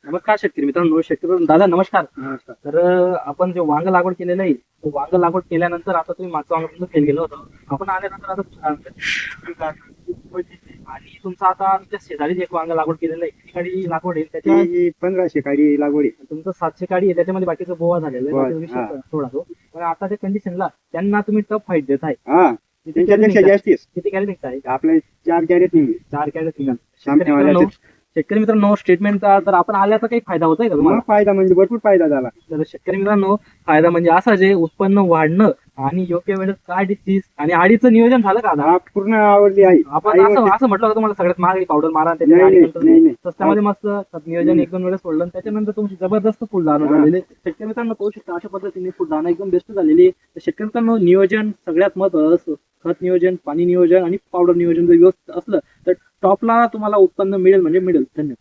नमस्कार शेतकरी मित्रांनो, शेतकरी दादा नमस्कार. नमस्कार. तर आपण जे वांग लागवड केलेलं आहे, तो वांग लागवड केल्यानंतर आता तुम्ही मागचं वांग तुमचं फेल गेलं होतं. आपण आल्यानंतर आता आणि तुमचं आता आमच्या शेजारी एक वांग लागवड केलेलं आहे, किती काडी लागवड आहे त्याच्या? ही 1500 काडी लागवड आहे. तुमचं 700 काडी आहे, त्याच्यामध्ये बाकीचं बोवा झालेलं बोवा, आहे, बाकीचा हा. विषय सोडा तो. पण आता त्या कंडिशनला त्यांना तुम्ही टफ फाईट देताय. हा त्यांच्यापेक्षा जास्तीच किती कॅरेट निघताय? आपले 4 कॅरेट नाही 4 कॅरेट निघाल. सामनेवाल्याचे. शेतकरी मित्रांनो, स्टेटमेंटचा तर आपण आल्याचा काही फायदा होतोय का तुम्हाला? मग फायदा म्हणजे भरपूर फायदा झाला. तर शेतकरी मित्रांनो, फायदा म्हणजे असा जे उत्पन्न वाढणं आणि योग्य वेळेत काय डिसीज आणि आडीचं नियोजन झालं का आता? हा पूर्ण आवडली आहे. आपण असं म्हटलं होतं तुम्हाला सगळ्यात महाग पावडर मारा आणि त्याच्या नाही, आडी नाही, नाही, नाही. स्वस्तामध्ये मस्त नियोजन 1-2 वेळेस सोडलं आणि त्याच्यानंतर तुमची जबरदस्त फुलदाणं हा. झालेले. शेतकरी मित्रांनो पाहू शकता अशा पद्धतीने फुलदाणं एकदम बेस्ट झालेली. तर शेतकरी मित्रांनो, नियोजन सगळ्यात महत्त्वाचं. खत नियोजन, पाणी नियोजन आणि पावडर नियोजन जर व्यवस्थित असलं तर टॉपला तुम्हाला उत्पन्न मिळेल म्हणजे मिळेल. धन्यवाद.